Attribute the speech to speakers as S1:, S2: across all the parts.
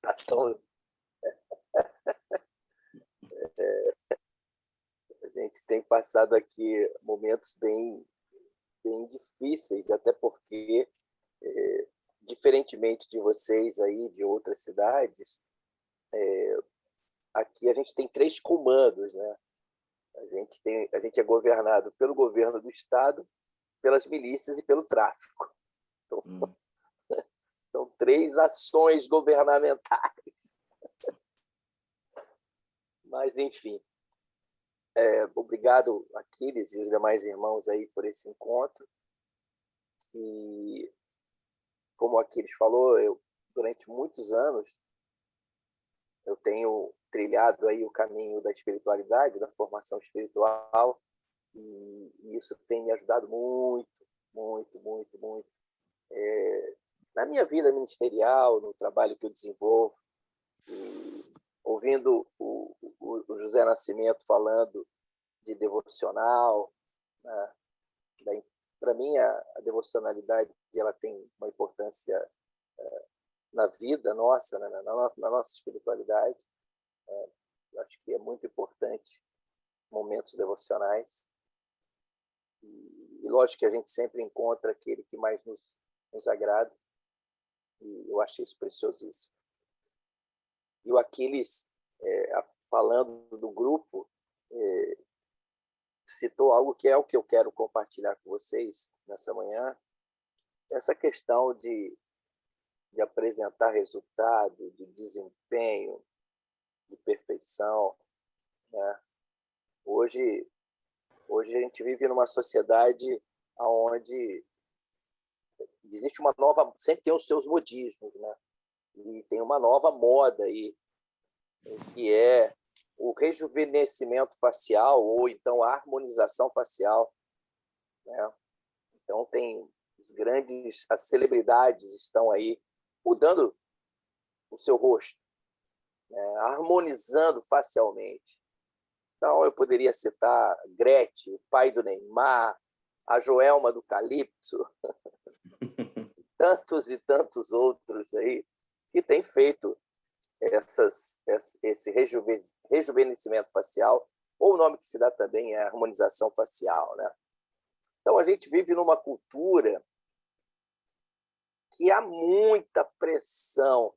S1: Tá tão... A gente tem passado aqui momentos bem difíceis, até porque, diferentemente de vocês aí, de outras cidades, aqui a gente tem 3 comandos, né? A gente é governado pelo governo do Estado, pelas milícias e pelo tráfico. Então, são 3 ações governamentais. Mas, enfim, obrigado, Aquiles e os demais irmãos aí por esse encontro. E, como o Aquiles falou, durante muitos anos, eu tenho trilhado aí o caminho da espiritualidade, da formação espiritual, e isso tem me ajudado muito, muito, muito, muito. Na minha vida ministerial, no trabalho que eu desenvolvo, e ouvindo o José Nascimento falando de devocional, né? Para mim, a devocionalidade ela tem uma importância na vida nossa, né? na nossa espiritualidade. Eu acho que é muito importante momentos devocionais. E lógico que a gente sempre encontra aquele que mais nos agrada. E eu achei isso preciosíssimo. E o Aquiles, falando do grupo, citou algo que é o que eu quero compartilhar com vocês nessa manhã. Essa questão de apresentar resultado, de desempenho, de perfeição, né? Hoje a gente vive numa sociedade onde existe uma nova... Sempre tem os seus modismos, né? E tem uma nova moda aí, que é o rejuvenescimento facial ou então a harmonização facial, né? Então, as celebridades estão aí mudando o seu rosto, né? Harmonizando facialmente. Então, eu poderia citar Gretchen, o pai do Neymar, a Joelma do Calypso, tantos e tantos outros aí que têm feito esse rejuvenescimento facial, ou o nome que se dá também é harmonização facial, né? Então, a gente vive numa cultura que há muita pressão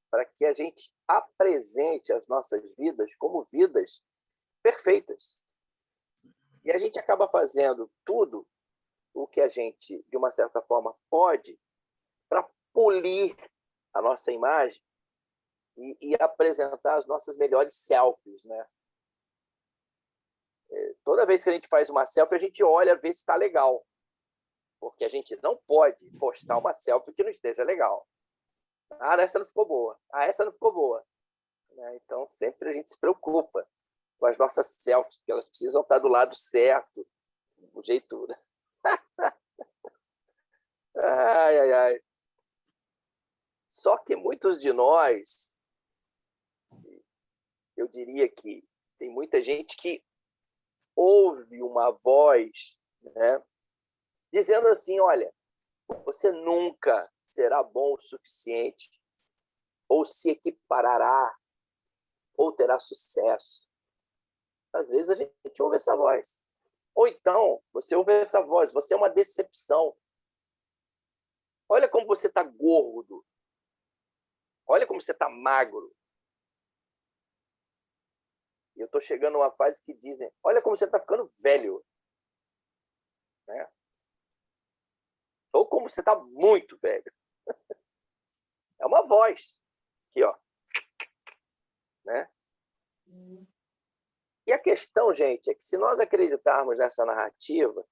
S1: para que a gente apresente as nossas vidas como vidas perfeitas. E a gente acaba fazendo tudo o que a gente, de uma certa forma, pode para polir a nossa imagem e apresentar as nossas melhores selfies, né? Toda vez que a gente faz uma selfie, a gente olha ver se está legal, porque a gente não pode postar uma selfie que não esteja legal. Ah, essa não ficou boa. Ah, essa não ficou boa. Então, sempre a gente se preocupa com as nossas selfies, que elas precisam estar do lado certo, do jeito... Ai, ai, ai. Só que muitos de nós, eu diria que tem muita gente que ouve uma voz, né, dizendo assim, olha, você nunca será bom o suficiente, ou se equiparará, ou terá sucesso. Às vezes a gente ouve essa voz. Ou então, você ouve essa voz, você é uma decepção. Olha como você está gordo. Olha como você está magro. E eu estou chegando a uma fase que dizem, olha como você está ficando velho. Né? Ou como você está muito velho. É uma voz. Aqui, ó. Né? E a questão, gente, é que se nós acreditarmos nessa narrativa,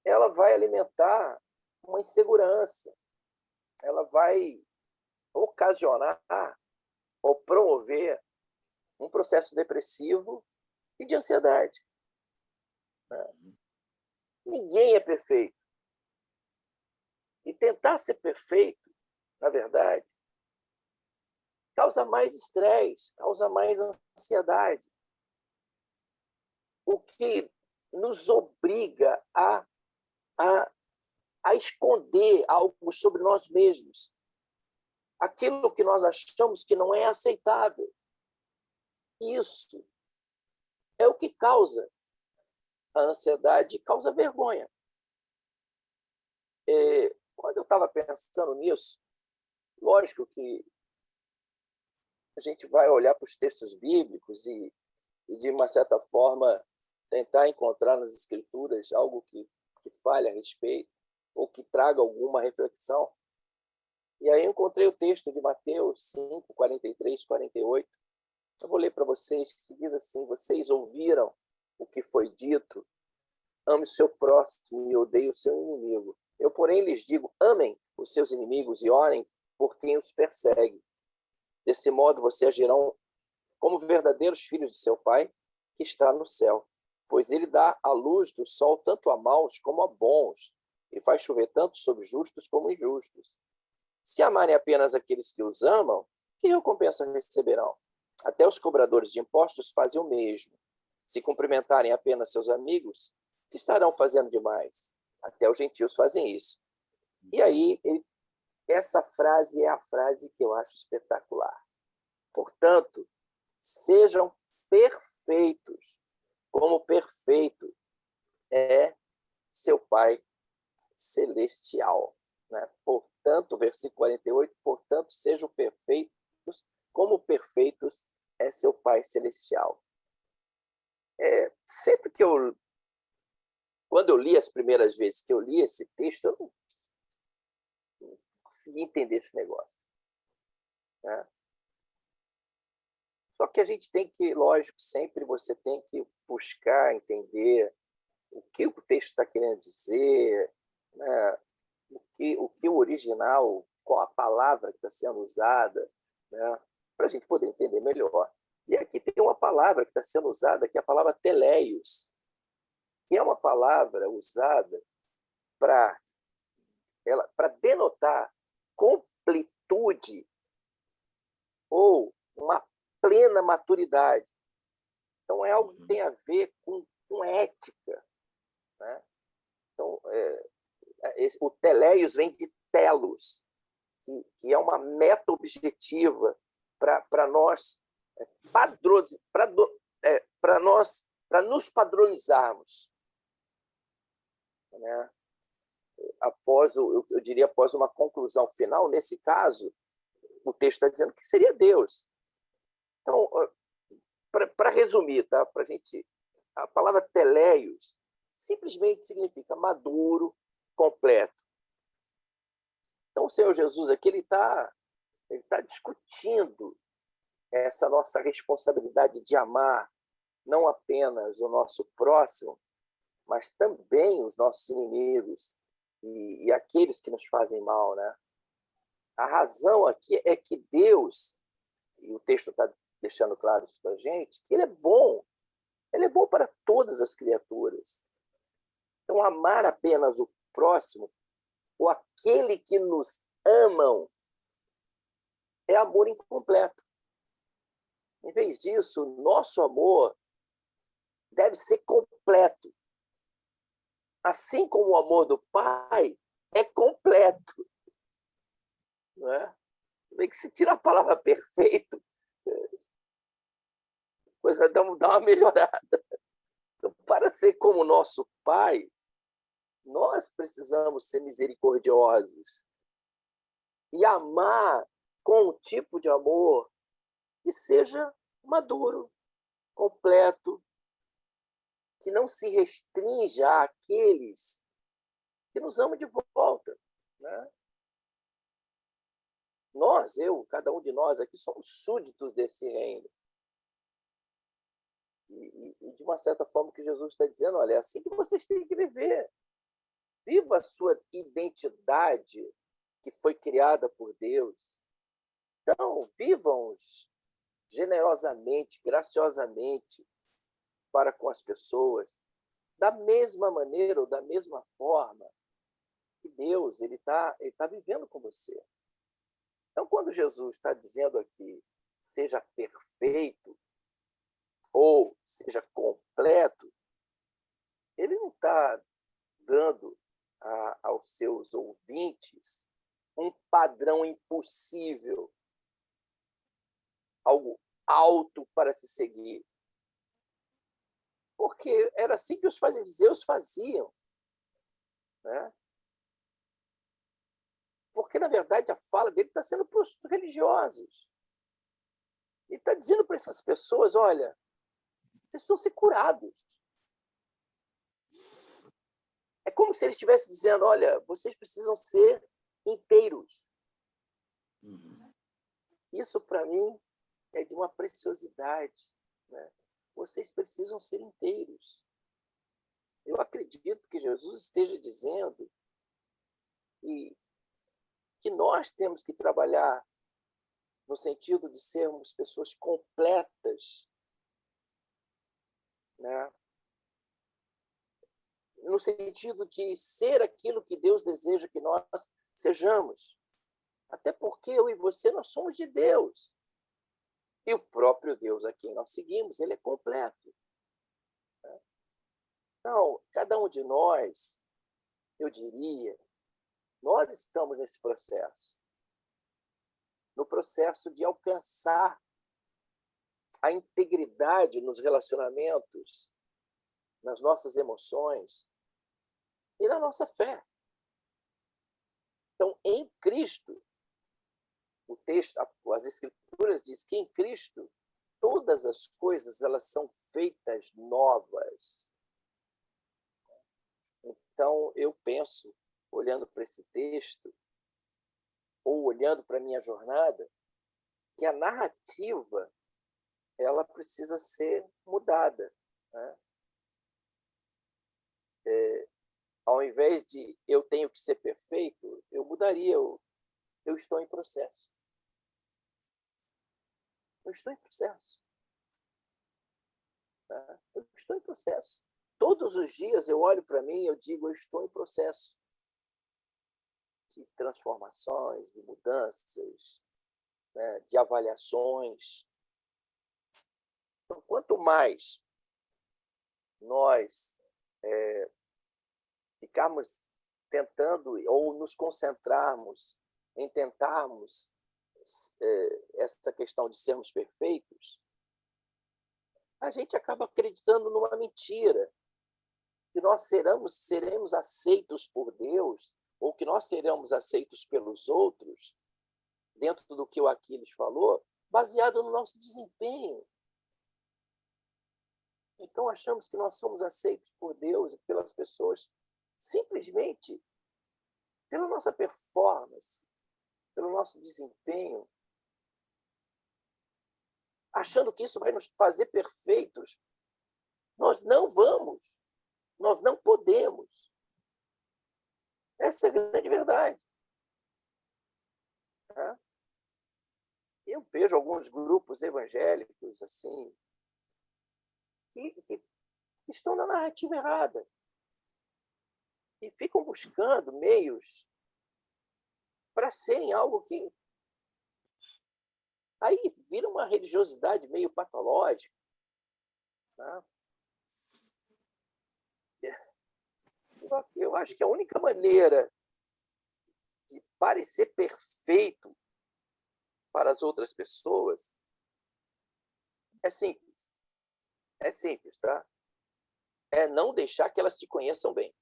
S1: ela vai alimentar uma insegurança. Ela vai ocasionar ou promover um processo depressivo e de ansiedade. Ninguém é perfeito. E tentar ser perfeito, na verdade, causa mais estresse, causa mais ansiedade. O que nos obriga a esconder algo sobre nós mesmos, aquilo que nós achamos que não é aceitável. Isso é o que causa a ansiedade, causa vergonha. Quando eu estava pensando nisso, lógico que a gente vai olhar para os textos bíblicos e, de uma certa forma, tentar encontrar nas Escrituras algo que fale a respeito ou que traga alguma reflexão. E aí eu encontrei o texto de Mateus 5, 43, 48. Eu vou ler para vocês, que diz assim: vocês ouviram o que foi dito, ame o seu próximo e odeie o seu inimigo. Eu, porém, lhes digo, amem os seus inimigos e orem por quem os persegue. Desse modo, vocês agirão como verdadeiros filhos de seu Pai, que está no céu. Pois ele dá a luz do sol tanto a maus como a bons, e faz chover tanto sobre justos como injustos. Se amarem apenas aqueles que os amam, que recompensa receberão? Até os cobradores de impostos fazem o mesmo. Se cumprimentarem apenas seus amigos, que estarão fazendo demais? Até os gentios fazem isso. E aí, essa frase é a frase que eu acho espetacular. Portanto, sejam perfeitos, como perfeito é seu Pai celestial. Né? Portanto, versículo 48, portanto, sejam perfeitos, como perfeitos é seu Pai celestial. Sempre que quando eu li as primeiras vezes que eu li esse texto, eu não consegui entender esse negócio. Né? Só que a gente tem que, lógico, sempre você tem que buscar entender o que o texto está querendo dizer, né? o que o original, qual a palavra que está sendo usada, né? Para a gente poder entender melhor. E aqui tem uma palavra que está sendo usada, que é a palavra teleios, que é uma palavra usada para denotar completude ou uma plena maturidade. Então, é algo que tem a ver com ética. Né? Então, o teleios vem de telos, que é uma meta objetiva para nós para nos padronizarmos, né? Eu diria após uma conclusão final. Nesse caso, o texto está dizendo que seria Deus. Então, para resumir, tá? A palavra teleios simplesmente significa maduro, completo. Então, o Senhor Jesus aqui ele tá discutindo essa nossa responsabilidade de amar não apenas o nosso próximo, mas também os nossos inimigos e aqueles que nos fazem mal. Né? A razão aqui é que Deus, e o texto está deixando claro isso para a gente, que Ele é bom para todas as criaturas. Então, amar apenas o próximo, ou aquele que nos amam, é amor incompleto. Em vez disso, nosso amor deve ser completo. Assim como o amor do Pai é completo. Não é? Vê que se tira a palavra perfeito, a coisa dá uma melhorada. Então, para ser como o nosso Pai, nós precisamos ser misericordiosos e amar com um tipo de amor que seja maduro, completo, que não se restrinja àqueles que nos amam de volta. Né? Cada um de nós aqui, somos súditos desse reino. E de uma certa forma, que Jesus está dizendo, olha, é assim que vocês têm que viver. Viva a sua identidade que foi criada por Deus. Então, vivam generosamente, graciosamente para com as pessoas, da mesma maneira ou da mesma forma que Deus ele tá vivendo com você. Então, quando Jesus está dizendo aqui, seja perfeito ou seja completo, ele não está dando aos seus ouvintes um padrão impossível alto para se seguir. Porque era assim que os fariseus faziam, né? Porque, na verdade, a fala dele está sendo para os religiosos. Ele está dizendo para essas pessoas, olha, vocês precisam ser curados. É como se ele estivesse dizendo, olha, vocês precisam ser inteiros. Isso, para mim, é de uma preciosidade, né? Vocês precisam ser inteiros. Eu acredito que Jesus esteja dizendo que nós temos que trabalhar no sentido de sermos pessoas completas, né? No sentido de ser aquilo que Deus deseja que nós sejamos. Até porque eu e você, nós somos de Deus. E o próprio Deus a quem nós seguimos, ele é completo. Então, cada um de nós, eu diria, nós estamos nesse processo. No processo de alcançar a integridade nos relacionamentos, nas nossas emoções e na nossa fé. Então, em Cristo, o texto, as Escrituras diz que em Cristo todas as coisas elas são feitas novas. Então, eu penso, olhando para esse texto, ou olhando para a minha jornada, que a narrativa ela precisa ser mudada, né? Ao invés de eu tenho que ser perfeito, eu mudaria, eu estou em processo. Eu estou em processo. Tá? Eu estou em processo. Todos os dias eu olho para mim e eu digo, eu estou em processo de transformações, de mudanças, né, de avaliações. Então, quanto mais nós ficarmos tentando ou nos concentrarmos em tentarmos essa questão de sermos perfeitos, a gente acaba acreditando numa mentira, que nós seremos aceitos por Deus, ou que nós seremos aceitos pelos outros, dentro do que o Aquiles falou, baseado no nosso desempenho. Então, achamos que nós somos aceitos por Deus e pelas pessoas simplesmente pela nossa performance, pelo nosso desempenho, achando que isso vai nos fazer perfeitos. Nós não vamos, nós não podemos. Essa é a grande verdade. Tá? Eu vejo alguns grupos evangélicos assim que estão na narrativa errada e ficam buscando meios para serem algo que aí vira uma religiosidade meio patológica. Tá? Eu acho que a única maneira de parecer perfeito para as outras pessoas é simples. É simples, tá? É não deixar que elas te conheçam bem.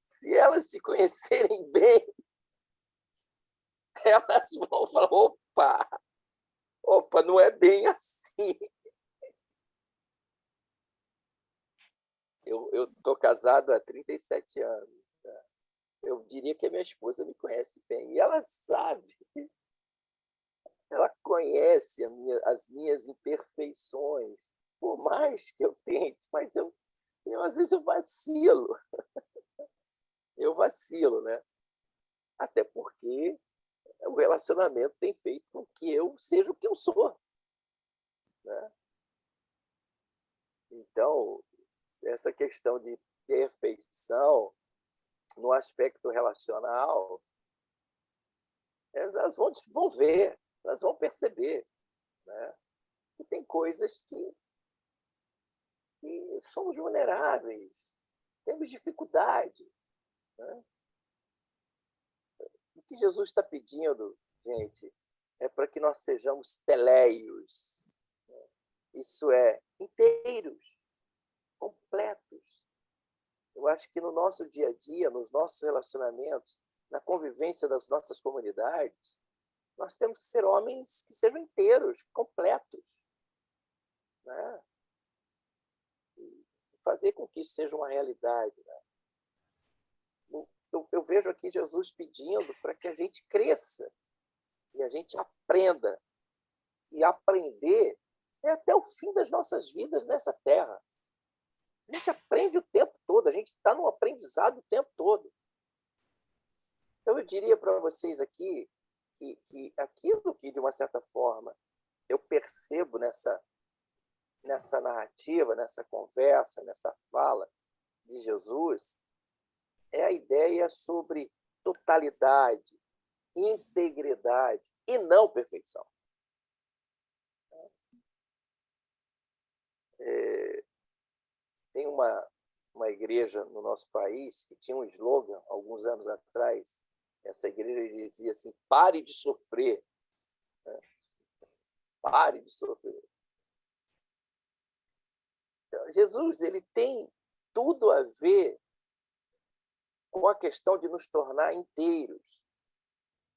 S1: Se elas te conhecerem bem, elas vão falar, opa, não é bem assim. Eu estou casado há 37 anos. Tá? Eu diria que a minha esposa me conhece bem. E ela sabe. Ela conhece as minhas imperfeições. Por mais que eu tente. Mas eu às vezes eu vacilo. Eu vacilo, né? Até porque o relacionamento tem feito com que eu seja o que eu sou. Né? Então, essa questão de perfeição no aspecto relacional, elas vão ver, elas vão perceber, né? Que tem coisas que somos vulneráveis, temos dificuldade. Né? que Jesus está pedindo, gente, é para que nós sejamos teleios, né? Isso é, inteiros, completos. Eu acho que no nosso dia a dia, nos nossos relacionamentos, na convivência das nossas comunidades, nós temos que ser homens que sejam inteiros, completos, né? E fazer com que isso seja uma realidade, né? Eu vejo aqui Jesus pedindo para que a gente cresça e a gente aprenda. E aprender é até o fim das nossas vidas nessa terra. A gente aprende o tempo todo, a gente está num aprendizado o tempo todo. Então, eu diria para vocês aqui que aquilo que, de uma certa forma, eu percebo nessa narrativa, nessa conversa, nessa fala de Jesus, é a ideia sobre totalidade, integridade e não perfeição. Tem uma igreja no nosso país que tinha um slogan, alguns anos atrás. Essa igreja dizia assim: pare de sofrer. Né? Pare de sofrer. Então, Jesus, ele tem tudo a ver com a questão de nos tornar inteiros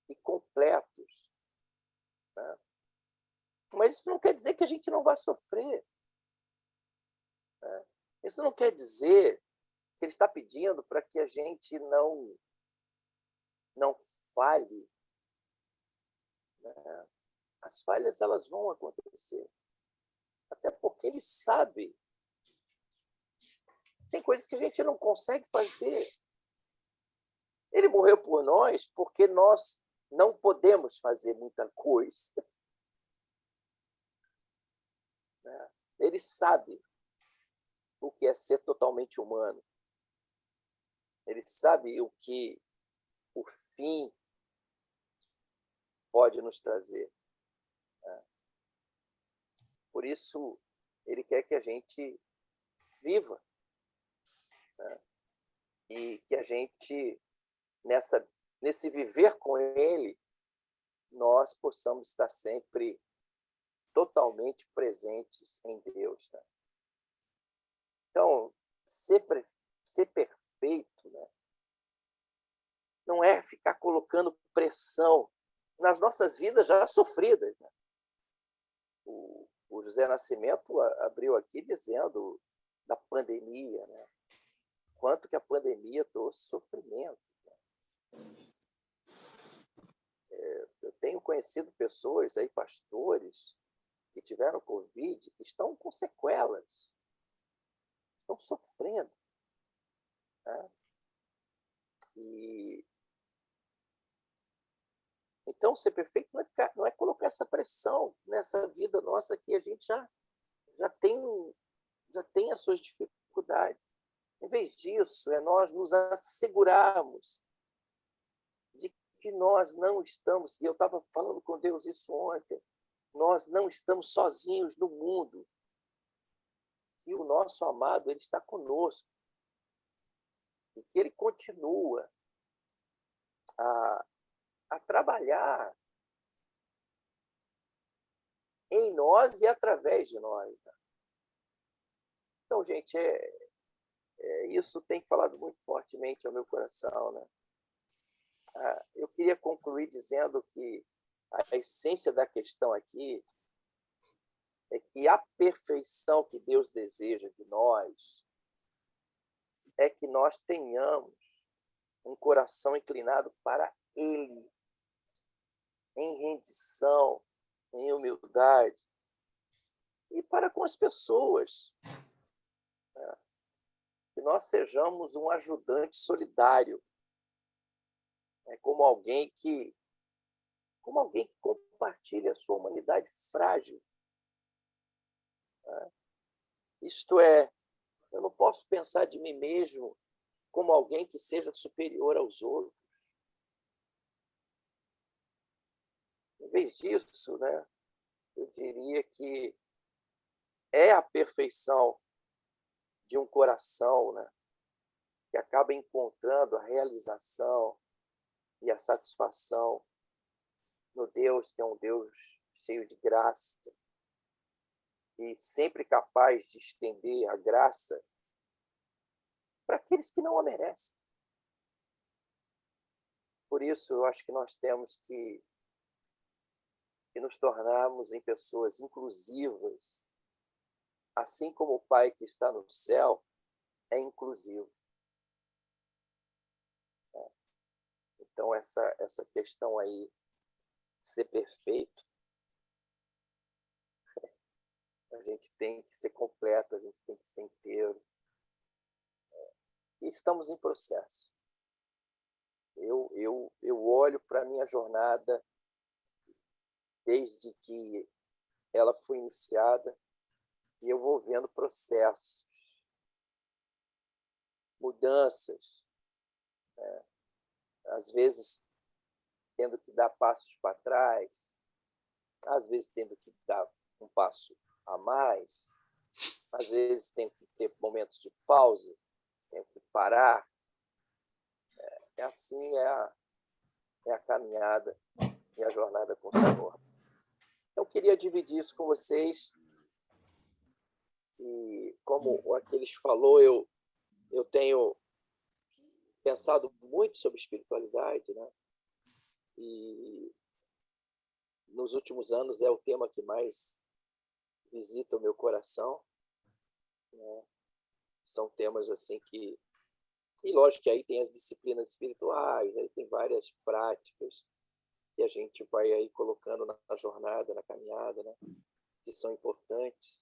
S1: e completos. Né? Mas isso não quer dizer que a gente não vai sofrer. Né? Isso não quer dizer que ele está pedindo para que a gente não falhe. Né? As falhas, elas vão acontecer. Até porque ele sabe. Tem coisas que a gente não consegue fazer. Ele morreu por nós porque nós não podemos fazer muita coisa. Né? Ele sabe o que é ser totalmente humano. Ele sabe o que o fim pode nos trazer. Né? Por isso, ele quer que a gente viva. Né? E que a gente, nesse viver com ele, nós possamos estar sempre totalmente presentes em Deus. Né? Então, ser perfeito, né? Não é ficar colocando pressão nas nossas vidas já sofridas. Né? O José Nascimento abriu aqui dizendo da pandemia, né? Quanto que a pandemia trouxe sofrimento. Né? Eu tenho conhecido pessoas, aí, pastores, que tiveram Covid, que estão com sequelas, estão sofrendo. Né? E então, ser perfeito não é colocar essa pressão nessa vida nossa que a gente já tem as suas dificuldades. Em vez disso, é nós nos assegurarmos de que nós não estamos, e eu estava falando com Deus isso ontem, nós não estamos sozinhos no mundo. E o nosso amado, ele está conosco. E que ele continua a trabalhar em nós e através de nós. Então, gente, isso tem falado muito fortemente ao meu coração. Né? Eu queria concluir dizendo que a essência da questão aqui é que a perfeição que Deus deseja de nós é que nós tenhamos um coração inclinado para Ele, em rendição, em humildade, e para com as pessoas. Né? Que nós sejamos um ajudante solidário, né? como alguém que compartilha a sua humanidade frágil. Né? Isto é, eu não posso pensar de mim mesmo como alguém que seja superior aos outros. Em vez disso, né, eu diria que é a perfeição de um coração, né, que acaba encontrando a realização e a satisfação no Deus, que é um Deus cheio de graça e sempre capaz de estender a graça para aqueles que não a merecem. Por isso, eu acho que nós temos que nos tornarmos em pessoas inclusivas, assim como o Pai que está no céu é inclusivo. Então, essa questão aí de ser perfeito, a gente tem que ser completo, a gente tem que ser inteiro. E estamos em processo. Eu olho para a minha jornada desde que ela foi iniciada e eu vou vendo processos, mudanças, às vezes tendo que dar passos para trás, às vezes tendo que dar um passo a mais, às vezes tenho que ter momentos de pausa, tenho que parar. É assim é a caminhada e a jornada com o Senhor. Eu queria dividir isso com vocês e, como aqueles falou, eu tenho pensado muito sobre espiritualidade, né? E nos últimos anos é o tema que mais visita o meu coração, né? São temas assim que... E lógico que aí tem as disciplinas espirituais, aí tem várias práticas que a gente vai aí colocando na jornada, na caminhada, né? Que são importantes,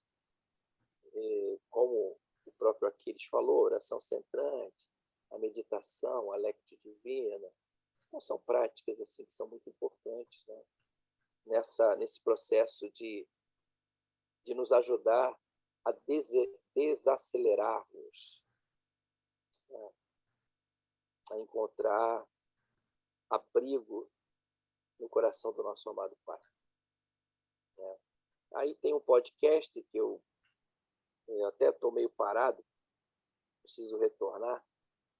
S1: como o próprio Aquiles falou, oração centrante, a meditação, a lectio divina. Então, são práticas assim que são muito importantes, né? Nesse processo de nos ajudar a desacelerarmos, né? A encontrar abrigo no coração do nosso amado Pai, né? Aí tem um podcast que eu até estou meio parado, preciso retornar,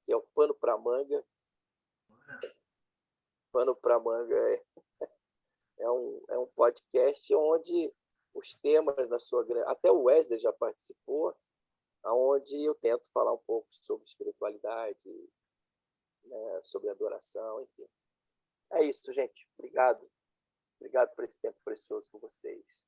S1: que é o Pano para Manga. Pano para Manga é um podcast onde os temas, na sua até o Wesley já participou, onde eu tento falar um pouco sobre espiritualidade, né, sobre adoração, enfim. É isso, gente. Obrigado. Obrigado por esse tempo precioso com vocês.